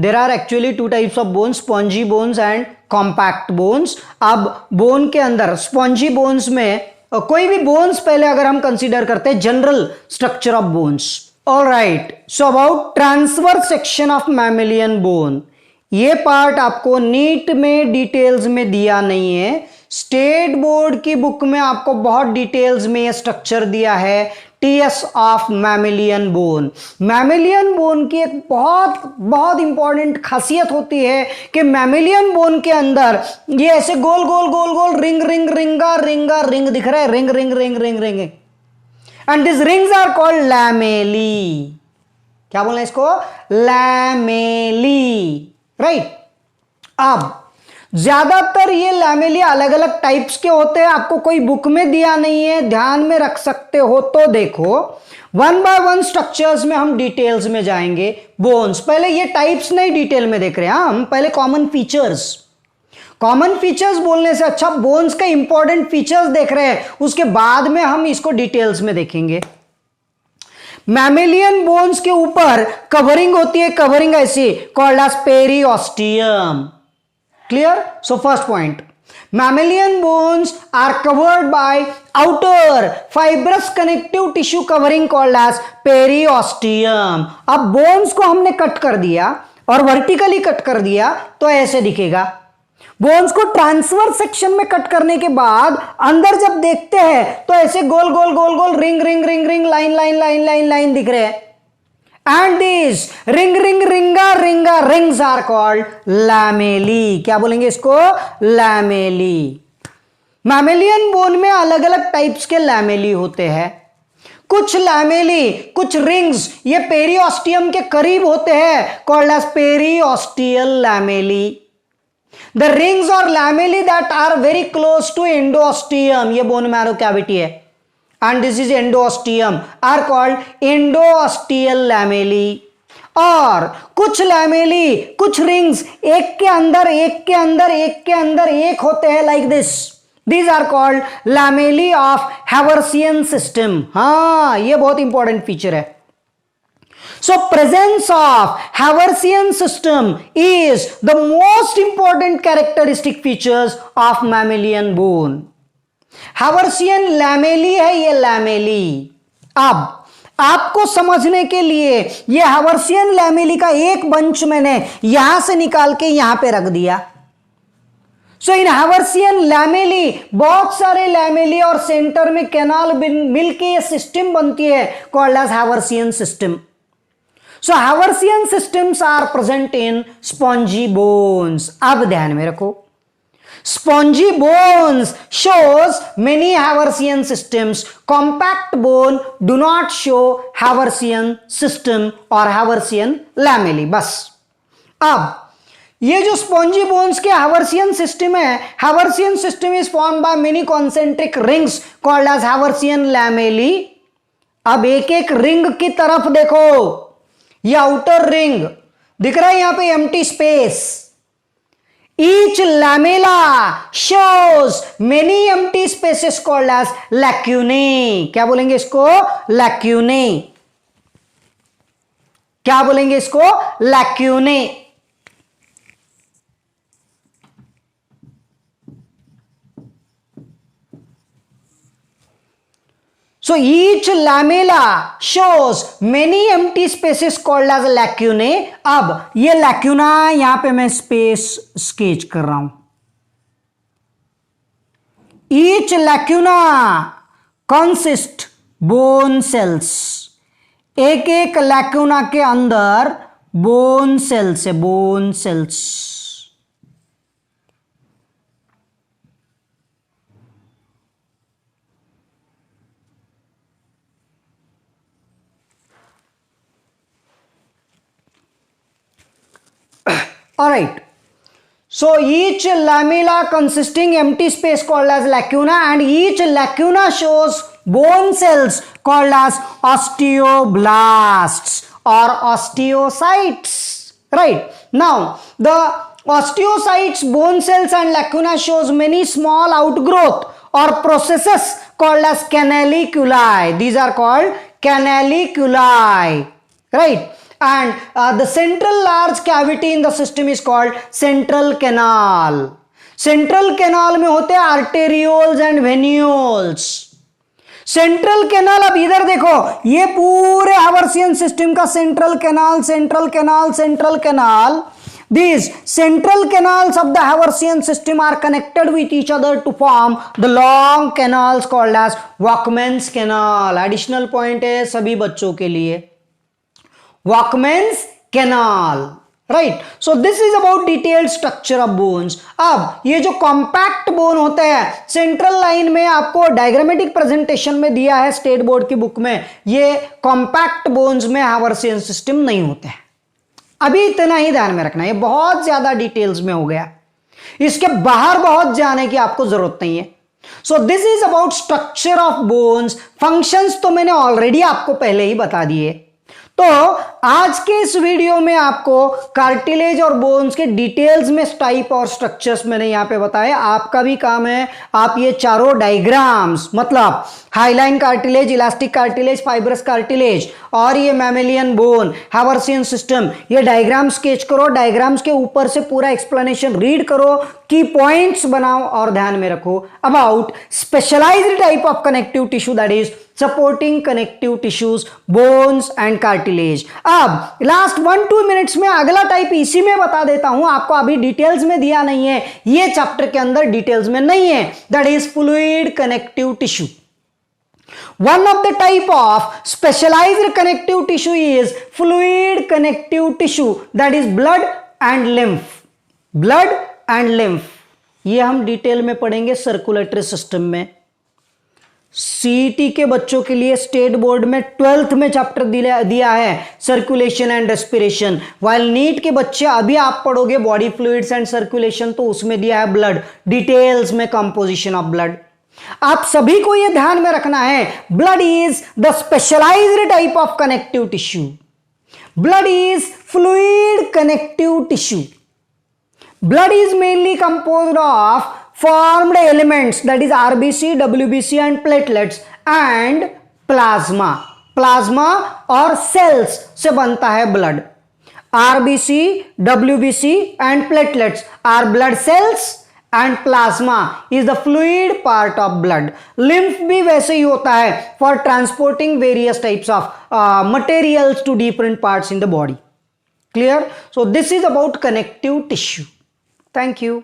There are actually two types of bones, spongy bones and compact bones. अब bone के अंदर spongy bones में कोई भी बोन्स पहले अगर हम कंसीडर करते हैं general structure of bones. Alright, so about transverse section of mammalian bone, ये पार्ट आपको नीट में डिटेल्स में दिया नहीं है। स्टेट बोर्ड की बुक में आपको बहुत डिटेल्स में ये स्ट्रक्चर दिया है, TS of mammalian bone. Mammalian bone की एक बहुत बहुत इंपॉर्टेंट खासियत होती है कि मैमेलियन बोन के अंदर ये ऐसे गोल गोल गोल गोल रिंग रिंग रिंगा रिंगा रिंग दिख रहा है, ring ring ring ring ring, and this rings are called lamellae. क्या बोलना है इसको? Lamellae, right. अब ज्यादातर ये लैमेली अलग अलग टाइप्स के होते हैं, आपको कोई बुक में दिया नहीं है, ध्यान में रख सकते हो तो देखो। वन बाय वन स्ट्रक्चर्स में हम डिटेल्स में जाएंगे। बोन्स, पहले ये टाइप्स नहीं डिटेल में देख रहे हैं हम, पहले कॉमन फीचर्स। कॉमन फीचर्स बोलने से अच्छा बोन्स का इंपॉर्टेंट फीचर्स देख रहे हैं, उसके बाद में हम इसको डिटेल्स में देखेंगे। मैमेलियन बोन्स के ऊपर कवरिंग होती है, कवरिंग ऐसी called as periosteum. Clear? So first point, mammalian bones are covered by outer fibrous connective tissue covering called as periosteum। अब bones को हमने कट कर दिया और वर्टिकली कट कर दिया तो ऐसे दिखेगा। बोन्स को ट्रांसवर्स सेक्शन में कट करने के बाद अंदर जब देखते हैं तो ऐसे गोल गोल गोल गोल ring ring ring ring line line line line line दिख रहे हैं। And these ring ring ringa ringa rings are called lamellae। क्या बोलेंगे इसको? लैमेली। मैमेलियन बोन में अलग अलग टाइप्स के लैमेली होते हैं। कुछ लैमेली, कुछ रिंग्स ये पेरिओस्टियम के करीब होते हैं, called as periosteal lamellae. The rings और lamellae that are very close to endosteum, ये बोन मैरो कैविटी है, and this is endosteum, are called endosteal lamellae। और कुछ लैमेली, कुछ रिंग्स एक के अंदर एक के अंदर एक के अंदर एक होते हैं, like this. These are called lamellae of Haversian system। हाँ, ये बहुत इंपॉर्टेंट फीचर है। So presence of Haversian system is the most important characteristic features of mammalian bone। Haversian lamellae है ये लैमेली। अब आपको समझने के लिए ये हावर्सियन लैमेली का एक बंच मैंने यहां से निकाल के यहां पे रख दिया। सो इन हावर्सियन लैमेली बहुत सारे लैमेली और सेंटर में कैनाल मिलके ये सिस्टम बनती है, called as Haversian system. So Haversian systems are present in spongy bones. अब ध्यान में रखो, spongy bones shows many Haversian systems, compact bone do not show Haversian system or Haversian lamellae। बस अब ये जो spongy bones के Haversian system है, Haversian system is formed by many concentric rings called as Haversian lamellae। अब एक एक ring की तरफ देखो, ये आउटर रिंग दिख रहा है यहां पे empty space। Each lamella shows many empty spaces called as lacunae। क्या बोलेंगे इसको? lacunae। क्या बोलेंगे इसको? lacunae। So each lamella shows many empty spaces called as lacunae। अब ये lacuna यहां पे मैं स्पेस स्केच कर रहा हूं। Each lacuna consist bone cells। एक एक lacuna के अंदर bone cells है, bone cells। All right, so each lamella consisting empty space called as lacuna, and each lacuna shows bone cells called as osteoblasts or osteocytes, right? Now the osteocytes, bone cells and lacuna shows many small outgrowth or processes called as canaliculi। These are called canaliculi, right? and the central large cavity in the system is called central canal. Central canal में होते हैं arterioles and venules. Central canal, अब इधर देखो, ये पूरे हावर्सियन system का central canal, central canal, central canal. These central canals of the Haversian system are connected with each other to form the long canals called as Walkman's canal. Additional point है सभी बच्चों के लिए, Walkman's canal. Right. So this is about detailed structure of bones. अब ये जो compact bone होता है, सेंट्रल लाइन में आपको डायग्रामेटिक प्रेजेंटेशन में दिया है स्टेट बोर्ड की बुक में, ये कॉम्पैक्ट बोन्स में हावर्सियन सिस्टम नहीं होते हैं. अभी इतना ही ध्यान में रखना, ये बहुत ज्यादा डिटेल्स में हो गया, इसके बाहर बहुत जाने की आपको जरूरत नहीं है. So this is about structure of bones. Functions तो मैंने ऑलरेडी आपको पहले ही बता दिए. तो आज के इस वीडियो में आपको कार्टिलेज और बोन्स के डिटेल्स में टाइप और स्ट्रक्चर्स मैंने यहां पे बताए. आपका भी काम है, आप ये चारों डायग्राम्स, मतलब highline cartilage, elastic cartilage, fibrous cartilage और ये मैमेलियन बोन, हावर्सियन सिस्टम, ये डायग्राम स्केच करो. डायग्राम्स के ऊपर से पूरा एक्सप्लेनेशन रीड करो, की पॉइंट्स बनाओ और ध्यान में रखो about specialized type of connective tissue, that is supporting connective tissues, bones and cartilage. अब लास्ट 1-2 मिनट्स में अगला टाइप इसी में बता देता हूं, आपको अभी डिटेल्स में दिया नहीं है, ये चैप्टर के अंदर डिटेल्स में नहीं है, that is fluid connective tissue. One of the type of specialized connective tissue is fluid connective tissue, that is blood and lymph. Blood and lymph, ये हम डिटेल में पढ़ेंगे सर्कुलेटरी सिस्टम में. सीईटी के बच्चों के लिए स्टेट बोर्ड में 12th में चैप्टर दिया है circulation and respiration, while NEET के बच्चे अभी आप पढ़ोगे बॉडी फ्लूइड्स एंड सर्कुलेशन, तो उसमें दिया है ब्लड, डिटेल्स में कंपोजिशन ऑफ ब्लड. आप सभी को यह ध्यान में रखना है, blood is the specialized type of connective tissue. Blood is fluid connective tissue. Blood is mainly composed of formed elements, that is RBC, WBC and platelets and plasma. Plasma और cells से बनता है blood. RBC, WBC and platelets are blood cells and plasma is the fluid part of blood. Lymph भी वैसे ही होता है for transporting various types of materials to different parts in the body. Clear? So this is about connective tissue. Thank you.